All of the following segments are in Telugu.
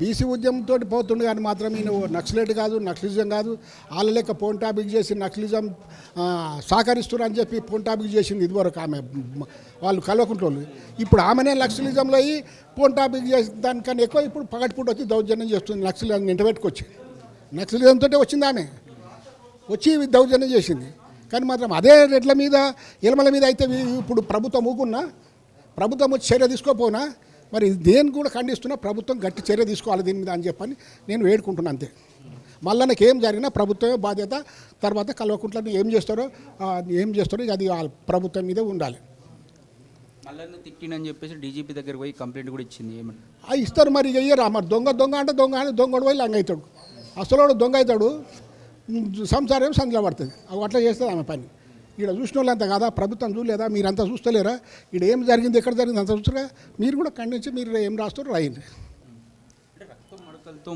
బీసీ ఉద్యమంతో పోతుండే కానీ మాత్రం ఈయన నక్సలైట్ కాదు, నక్సలిజం కాదు, వాళ్ళ లెక్క ఫోన్ టాపిక్ చేసి నక్సలిజం సహకరిస్తున్నారు అని చెప్పి ఫోన్ టాపిక్ చేసింది ఇదివరకు ఆమె వాళ్ళు కల్వకుంట్లోళ్ళు. ఇప్పుడు ఆమెనే నక్సలిజంలో అయ్యి ఫోన్ టాపిక్ చేసి దానికన్నా ఎక్కువ ఇప్పుడు పగటిపూట వచ్చి దౌర్జన్యం చేస్తుంది. నక్సలిజం ఇంటబెట్టుకొచ్చి నక్సలిజంతో వచ్చింది ఆమె, వచ్చి దౌర్జన్యం చేసింది. కానీ మాత్రం అదే రెడ్ల మీద ఎలమల మీద అయితే ఇప్పుడు ప్రభుత్వం ఊకున్నా, ప్రభుత్వం వచ్చి చర్య తీసుకోపోయినా మరి దేని కూడా ఖండిస్తున్నా ప్రభుత్వం గట్టి చర్య తీసుకోవాలి దీని మీద అని చెప్పని నేను వేడుకుంటున్నాను అంతే. మళ్ళీ నాకు ఏం జరిగినా ప్రభుత్వమే బాధ్యత. తర్వాత కల్వకుంట్లని ఏం చేస్తారో అది ప్రభుత్వం మీదే ఉండాలి. మళ్ళీ తిట్టినని చెప్పేసి డీజీపీ దగ్గర పోయి కంప్లైంట్ కూడా ఇచ్చింది. ఏమన్నా ఇస్తారు మరి ఇయ్యరా మరి దొంగ అంటే దొంగడు పోయి లంగ అవుతాడు. అసలు దొంగ అవుతాడు, సంసారం సందులో పడుతుంది. అవి అట్లా చేస్తుంది ఆమె పని. ఇక్కడ చూసిన వాళ్ళంతా కదా, ప్రభుత్వం చూడలేదా, మీరంతా చూస్తలేరా, ఇక్కడ ఏం జరిగింది ఎక్కడ జరిగింది అంత చూస్తారా, మీరు కూడా ఖండించి మీరు ఏం రాస్తారో రాయండి.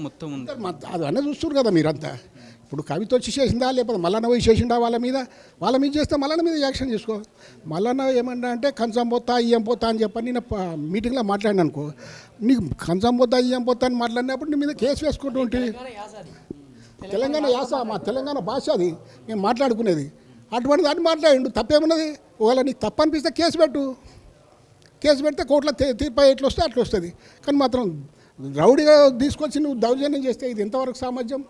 మొత్తం ఉంది అది అన్నీ చూస్తారు కదా మీరంతా. ఇప్పుడు కవిత వచ్చి చేసిందా లేకపోతే మల్లన్న పోయి చేసిందా వాళ్ళ మీద చేస్తే మల్లన్న మీద యాక్షన్ తీసుకో. మల్లన్న ఏమన్నా అంటే కంచం పోతా ఇయ్యం పోతా అని చెప్పని నేను మీటింగ్లో మాట్లాడినా అనుకో, నీకు కంచం పోతా ఇయ్యం పోతా అని మాట్లాడినప్పుడు నీ మీద కేసు వేసుకుంటూ ఉంటుంది. తెలంగాణ యాస, మా తెలంగాణ భాష అది మేము మాట్లాడుకునేది. అటువంటి దాన్ని మాట్లాడిండు, తప్పేమున్నది. ఒకవేళ నీకు తప్పు అనిపిస్తే కేసు పెడితే కోర్టులో తీర్పు ఎట్లా వస్తే అట్లా వస్తుంది. కానీ మాత్రం రౌడీగా తీసుకొచ్చి నువ్వు దౌర్జన్యం చేస్తే ఇది ఎంతవరకు సామర్థ్యం,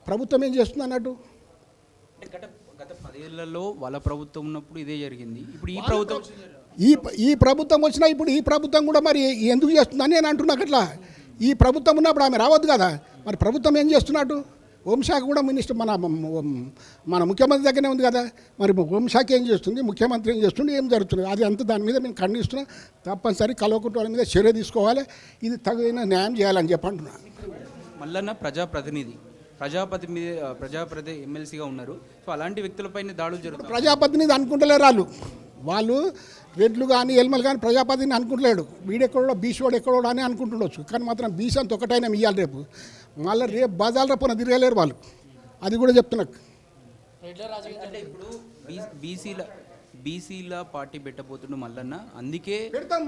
ప్రభుత్వం ఏం చేస్తుంది అన్నట్టు. గత 10 ఏళ్లలో వాళ్ళ ప్రభుత్వం ఉన్నప్పుడు ఇదే జరిగింది. ఇప్పుడు ఈ ప్రభుత్వం వచ్చినా ఇప్పుడు ఈ ప్రభుత్వం కూడా మరి ఎందుకు చేస్తుందని నేను అంటున్నాను. అట్లా ఈ ప్రభుత్వం ఉన్నప్పుడు ఆమె రావద్దు కదా. మరి ప్రభుత్వం ఏం చేస్తున్నట్టు, హోంశాఖ కూడా మినిస్టర్ మన ముఖ్యమంత్రి దగ్గరనే ఉంది కదా. మరి హోంశాఖ ఏం చేస్తుంది, ముఖ్యమంత్రి ఏం చేస్తుంది, ఏం జరుగుతుంది, అది అంతా దాని మీద మేము ఖండిస్తున్నాం. తప్పనిసరి కల్వకుంట్ల మీద చర్య తీసుకోవాలి, ఇది తగిన న్యాయం చేయాలని చెప్పి అంటున్నాను. మల్లన్న ప్రజాప్రతినిధి ఎమ్మెల్సీగా ఉన్నారు. సో అలాంటి వ్యక్తులపైన దాడులు జరుగుతాయి. ప్రజాప్రతినిధి అనుకుంటలేరు వాళ్ళు రెడ్లు కానీ ఎల్మలు కానీ ప్రజాపతిని అనుకుంటలేడు. వీడెక్కడో బీసీవాడు ఎక్కడో అని అనుకుంటుండొచ్చు. కానీ మాత్రం బీసీ అంత ఒకటైనా ఇవ్వాలి. మళ్ళీ రేపు బజార్ రేపున తిరగలేరు వాళ్ళు, అది కూడా చెప్తున్నా. అంటే ఇప్పుడు బీసీల పార్టీ పెట్టబోతుండు మల్లన్న, అందుకే పెడతాం.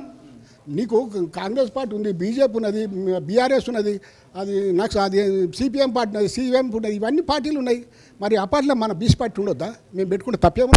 నీకు కాంగ్రెస్ పార్టీ ఉంది, బీజేపీ ఉన్నది, బీఆర్ఎస్ ఉన్నది, అది సిపిఎం పార్టీ ఉన్నది, సిఎం ఉన్నది, ఇవన్నీ పార్టీలు ఉన్నాయి. మరి ఆ పార్టీలో మన బీసీ పార్టీ ఉండొద్దా? మేము పెట్టుకుంటే తప్పేమో.